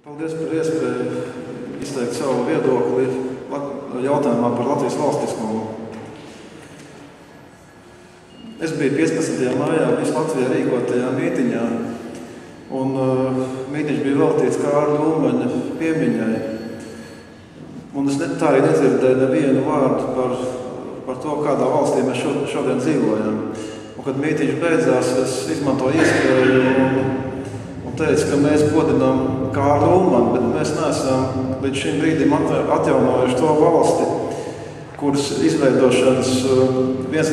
Paldies par iespēju izteikt savu viedokli jautājumā par Latvijas valstiskumu. Es biju 15. maijā visu Latvijā rīkotajā mītiņā, un mītiņš bija veltīts Kārļa Ulmaņa piemiņai. Un es tā arī nedzirdēju nevienu vārdu par to, kādā valstī mēs šodien dzīvojam. Un, kad mītiņš beidzās, es izmantoju iespēju un teicu, ka mēs godinām Kārļu Ulmani, bet mēs neesam līdz šim brīdim atjaunojuši to valsti, kuras izveidošanas viens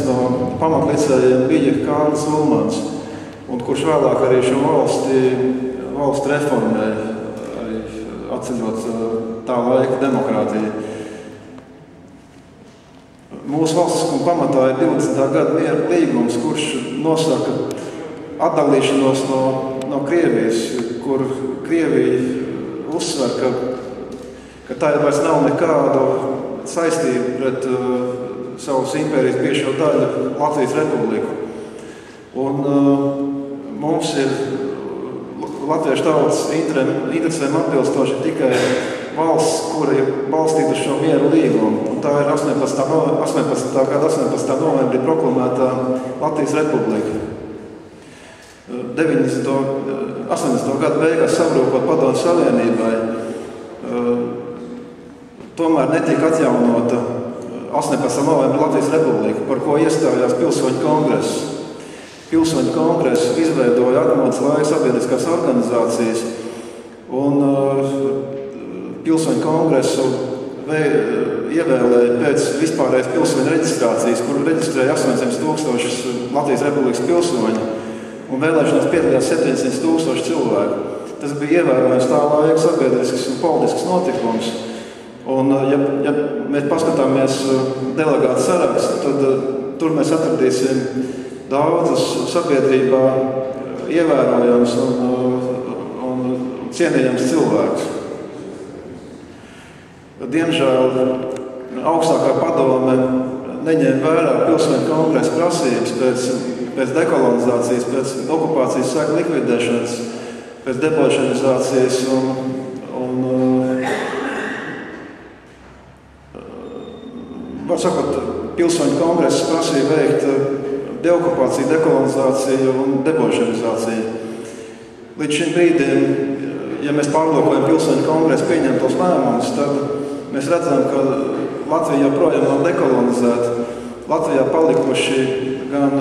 no pamatlicējiem bija Kārlis Ulmans, un kurš vēlāk arī šo valsti reformēja, arī atceļot tā laika demokrātiju. Mūsu valstiskuma pamatā ir 20. gada miera līgums, kurš nosaka atdalīšanos no Krievijas, kur Krievija uzsver, ka tā vairs nav nekāda saistība pret savas impērijas bijušo daļu Latvijas Republiku. Un mums ir latviešu tautas interesēm atbilstoši tikai valsts, kura ir balstīta uz šo mieru līgumu. Un tā ir 18. gada 18. novembrī proklamētā Latvijas Republika. 80. gadu beigās sabrūkot Padomju Savienībai, tomēr netika atjaunota 18. novembra Latvijas Republika, par ko iestājās Pilsoņu kongress. Pilsoņu kongress izveidoja atmodas laika sabiedriskās organizācijas, un Pilsoņu kongresu ievēlēja pēc vispārējas pilsoņu reģistrācijas, kuru reģistrēja 800,000 Latvijas Republikas pilsoņu, un vēlēšanās piedalījās 700,000 cilvēku. Tas bija ievērojams tā laika sabiedrisks un politisks notikums. Un, ja mēs paskatāmies delegātu sarakstu, tad tur mēs atradīsim daudzus sabiedrībā ievērojams un cienījams cilvēks. Diemžēl augstākā padome neņēma vērā Pilsoņu kongresa prasības pēc dekolonizācijas, pēc okupācijas seku likvidēšanas, pēc deboļšanizācijas un var sakot, Pilsoņu kongresa prasīja veikt deokupāciju, dekolonizāciju un deboļšanizāciju. Līdz šim brīdim, ja mēs pārlūkojam Pilsoņu kongresa pieņemtos lēmumus, tad mēs redzam, ka Latvija joprojām nav dekolonizēta. Latvijā palikuši gan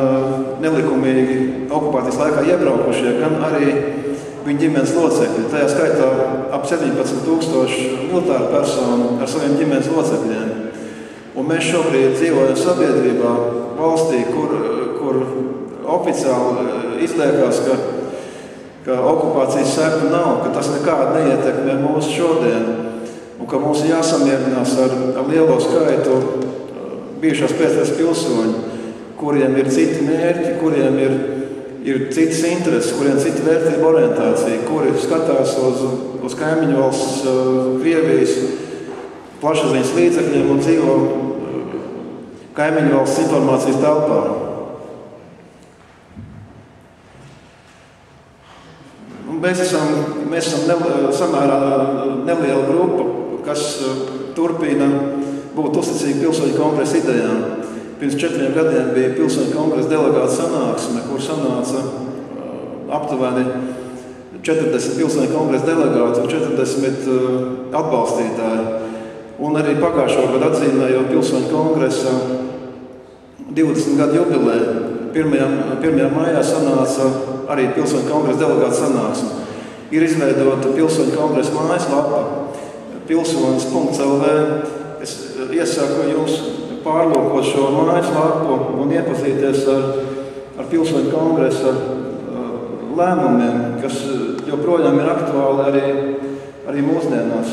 nelikumīgi okupācijas laikā iebraukušie, gan arī viņa ģimenes locekļi. Tajā skaitā ap 17,000 militāru personu ar saviem ģimenes locekļiem. Un mēs šobrīd dzīvojam sabiedrībā, valstī, kur oficiāli izliekās, ka okupācijas seku nav, ka tas nekādi neietekmē mūsu šodien, un ka mums ir jāsamierinās ar lielo skaitu bijušās pēcreiz pilsoņu, kuriem ir citi mērķi, kuriem ir citas intereses, kuriem ir cita vērtība orientācija, kuri skatās uz kaimiņu valsts Krievijas plašsaziņas līdzekļiem un dzīvo kaimiņu valsts informācijas telpā. Mēs esam samērā neliela grupa, kas turpina būt uzticīgi Pilsoņu kongresa idejām. Pirms 4 gadiem bija Pilsoņu kongresa delegāta sanāksme, kur sanāca aptuveni 40 Pilsoņu kongresa delegāti un 40 atbalstītāji. Un arī pagājušo gadu atzīmējot Pilsoņu kongresa 20 gadu jubileju, 1. maijā sanāca arī Pilsoņu kongresa delegāta sanāksme. Ir izveidota Pilsoņu kongresa mājaslapa pilsonis.lv. Es iesaku jums pārlūkot šo mājaslapu un iepazīties ar Pilsoņu kongresa lēmumiem, kas joprojām ir aktuāli arī mūsdienās.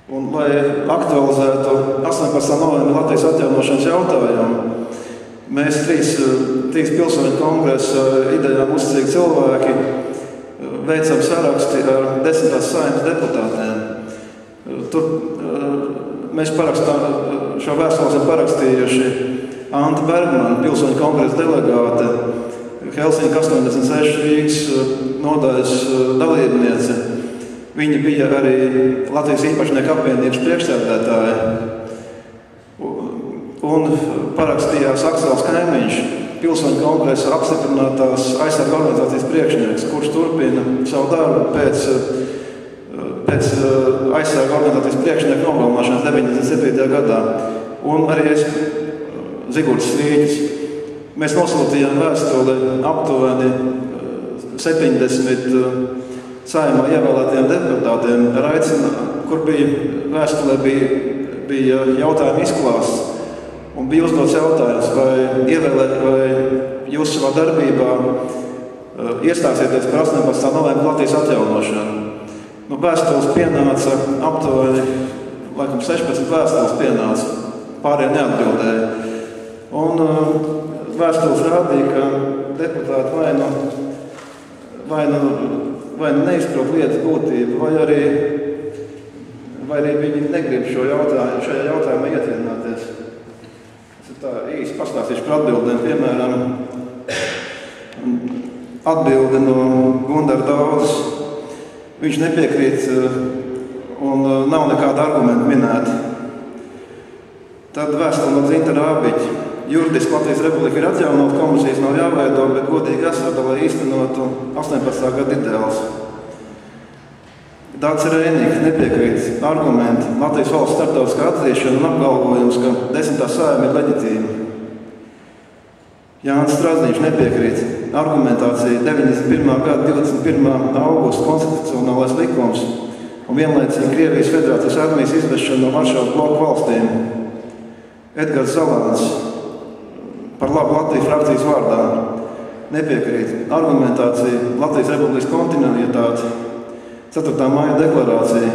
Un lai aktualizētu 18. novembra Latvijas atjaunošanas jautājumu, mēs trīs Pilsoņu kongresa idejām uzticīgi cilvēki veicam saraksti ar 10. Saeimas deputātiem. Tur mēs parakstām šo vēstules ir parakstījuši Anta Bergmana, pilsoņu kongresa delegāte, Helsinki 86 Rīgas nodaļas dalībniece. Viņa bija arī Latvijas īpašnieku apvienības priekšsēdētāja. Un parakstījās Aksels Kaimiņš, pilsoņu kongresa apstiprinātās aizsargu organizācijas priekšnieks, kurš turpina savu darbu pēc aizsargu organizācijas priekšnieku nogalināšanas 97. gadā. Un arī es, Zigurds Svīķis. Mēs nosūtījām vēstuli aptuveni 70 Saeimā ievēlētiem deputātiem, kur vēstulē bija jautājuma izklāsts. Un bija uzdots jautājums, vai jūs savā darbībā iestāsieties par 18. novembra Latvijas atjaunošanu. Vēstules pienāca aptuveni, 16 vēstules pienāca, pārējie neatbildēja. Un vēstules rādīja, ka deputāti vai nu neizprot lietas būtību, vai arī viņi negrib šajā jautājumā iedziļināties. Es tā īsti pastāstīšu par atbildēm. Piemēram, atbilde no Gundara Daudzes. Viņš nepiekrīt un nav nekāda argumenta minēta. Tad vēstule no Dzintara Ābiķa. Juridiski Latvijas Republika ir atjaunota, komisijas nav jāveido, bet godīgi jāstrādā, lai īstenotu 18. gada ideāls. Dācis Reinika nepiekrīt argumenti Latvijas valsts starptautiskā atzīšana un apgalvojums, ka 10. Saeima ir leģitīma. Jānis Strazdīņš nepiekrīt argumentācija 91. gada 21. augusta konstitucionālais likums un vienlaicīgi Krievijas Federācijas armijas izvešana no Varšavas bloka valstīm. Edgars Zalāns par labu Latvijas frakcijas vārdā nepiekrīt argumentācija Latvijas Republikas kontinentāte, 4. māja deklarācija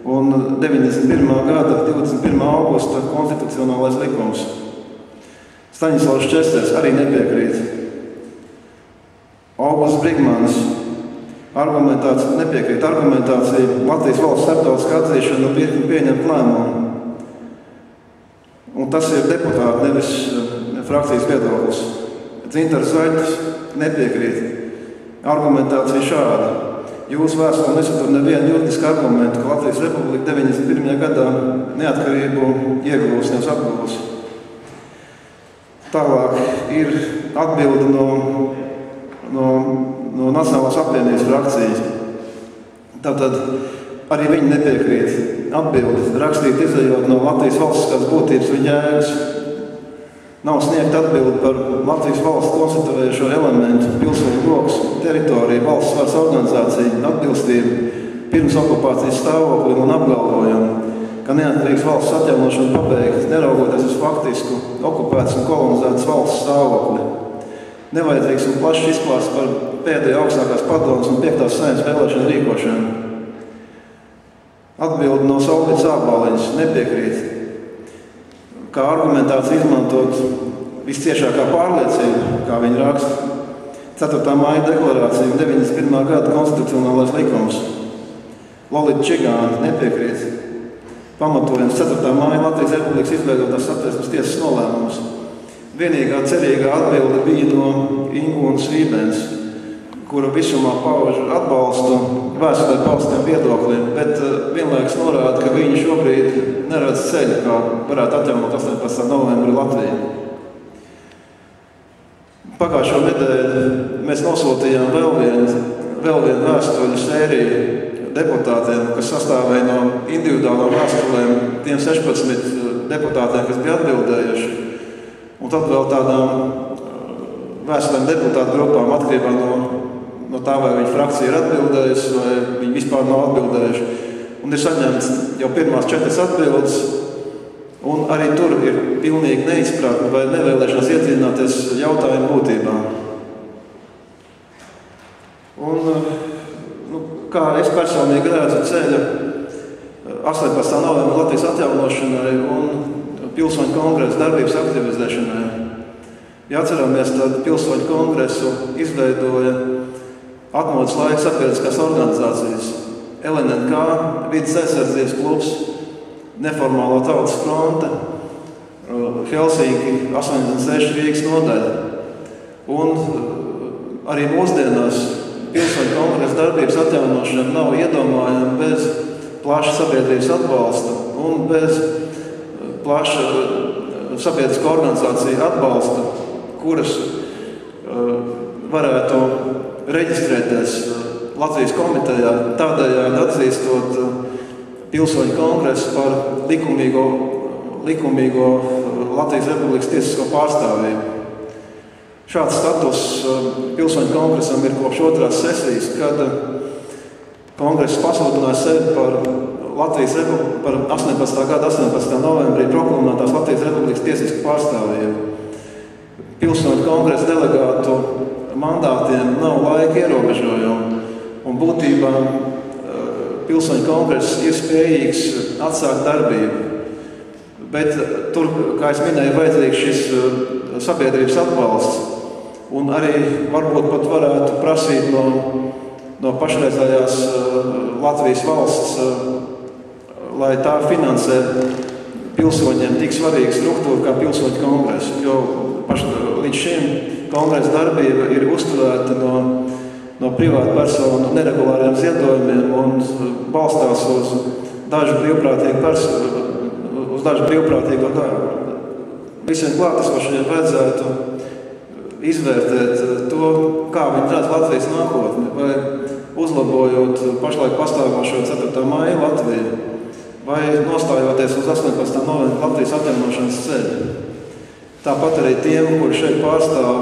un 91. gada 21. augusta konstitucionālais likums. Staņislavs Česters arī nepiekrīt. Augusts Brigmanis nepiekrīt argumentācija Latvijas valsts starptautiskā atzīšana un virkni pieņemt lēmumu. Un tas ir deputāti, nevis frakcijas viedoklis. Dzintars Zaļķis nepiekrīt. Argumentācija šāda. Jūsu vēstule nesatur nevienu juridisku argumentu, ka Latvijas Republika 91. gadā neatkarību iegūs, nevis apgūs. Tālāk ir atbilde no Nacionālās apvienības frakcijas. Tātad arī viņi nepiekrīt. Atbildi rakstīt izējot no Latvijas valstiskās būtības un jēgas. Nav sniegt atbildi par Latvijas valsts konstituējošo elementu, pilsoņu blokus, teritoriju, valsts varas organizāciju, atbilstību, pirms okupācijas stāvoklim un apgalvojumu, ka neatkarīgas valsts atjaunošana pabeigta, neraugoties uz faktisku okupētas un kolonizētas valsts stāvokli. Nevajadzīgs un plašs izklāsts par pēdējo augstākās padomes un 5. Saeimas vēlēšanu rīkošanu. Atbildi no Saulītas Āboliņas nepiekrīt. Kā argumentācija izmantot visciešākā pārliecība, kā viņi raksta. 4. māja deklarācija un 91. gada konstitucionālais likums. Lolita Čigāna nepiekrīt. Pamatojums 4. māja Latvijas Republikas izveidotās Satversmes tiesas nolēmums. Vienīgā cerīgā atbilde bija no Ingūnas Vībens, kura visumā pauž atbalstu vēstulē paustiem viedokļiem, bet vienlaikus norāda, ka viņi šobrīd neredz ceļu, kā varētu atjaunot 18. novembri Latviju. Pagājušo nedēļu mēs nosūtījām vēl vienu vēstuļu sēriju deputātiem, kas sastāvēja no individuālām vēstulēm tiem 16 deputātiem, kas bija atbildējuši. Un tad vēl tādām vēstulēm deputātu grupām atkarībā no tā, vai viņa frakcija ir atbildējusi, vai viņi vispār nav atbildējuši. Un ir saņemts jau pirmās 4 atbildes, un arī tur ir pilnīgi neizpratne vai nevēlēšanās iedziļināties jautājumu būtībā. Un, kā es personīgi redzu ceļu 18. novembra Latvijas atjaunošanai un pilsoņu kongresa darbības aktivizēšanai. Ja atceramies, tad pilsoņu kongresu izveidoja atmodas laika sabiedriskās organizācijas, LNNK, Vides aizsardzības klubs, Neformālo tautas fronte, Helsinki 86 Rīgas nodaļa. Un arī mūsdienās pilsoņu kongresa darbības atjaunošana nav iedomājama bez plaša sabiedrības atbalsta un bez plaša sabiedrisko organizāciju atbalsta, kuras varētu reģistrēties Latvijas komitejā, tādējādi atzīstot pilsoņu kongresu par likumīgo Latvijas Republikas tiesisko pārstāvību. Šāds status pilsoņu kongresam ir kopš otrās sesijas, kad kongress pasludināja sevi par Latvijas par 18. gada 18. novembrī proklamētās Latvijas Republikas tiesisku pārstāvību. Pilsoņu kongresa delegātu mandātiem nav laika ierobežojumi, un būtībā pilsoņu kongress ir spējīgs atsākt darbību. Bet tur, kā es minēju, vajadzīgs šis sabiedrības atbalsts, un arī varbūt pat varētu prasīt no pašreizējās Latvijas valsts, lai tā finansē pilsoņiem tik svarīgu struktūru kā pilsoņu kongresu, jo līdz šim kongresa darbība ir uzturēta no privātu personu neregulāriem ziedojumiem un balstās uz dažu brīvprātīgo darbu. Visiem klātesošajiem vajadzētu izvērtēt to, kā viņi redz Latvijas nākotni, vai uzlabojot pašlaik pastāvošo 4. maija Latviju, vai nostājoties uz 18. novembra Latvijas atjaunošanas ceļu. Tāpat arī tiem, kuri šeit pārstāv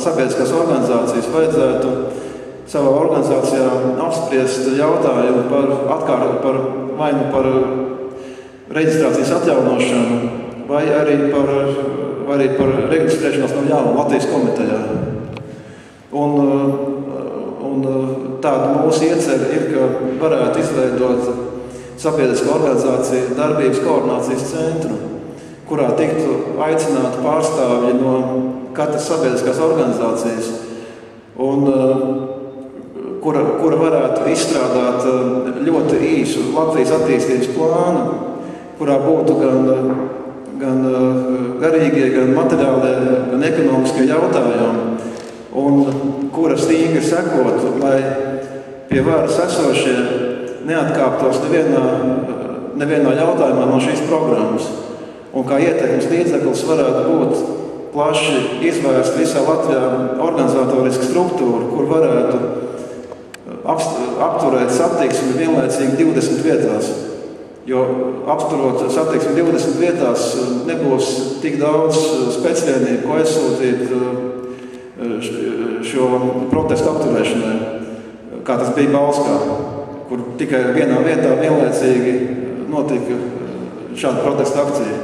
sabiedriskās organizācijas, vajadzētu savā organizācijā apspriest jautājumu par reģistrācijas atjaunošanu, vai arī par reģistrēšanos no jauna Latvijas komitejā. Un tāda mūsu iecerē ir, ka varētu izveidot sabiedrisko organizāciju darbības koordinācijas centru, kurā tiktu aicināti pārstāvji no katras sabiedriskās organizācijas, un kura varētu izstrādāt ļoti īsu Latvijas attīstības plānu, kurā būtu gan garīgie, gan materiālie, gan ekonomiskie jautājumi, un kura stingri sekotu, lai pie varas esošie neatkāptos nevienā jautājumā no šīs programmas. Un kā ietekmes līdzeklis varētu būt plaši izvērst visā Latvijā organizatoriska struktūra, kur varētu apturēt satiksmi vienlaicīgi 20 vietās. Jo apturot satiksmi 20 vietās nebūs tik daudz spēcvienību, ko aizsūtīt šo protestu apturēšanai, kā tas bija Balskā, kur tikai vienā vietā vienlaicīgi notika šāda protesta akcija.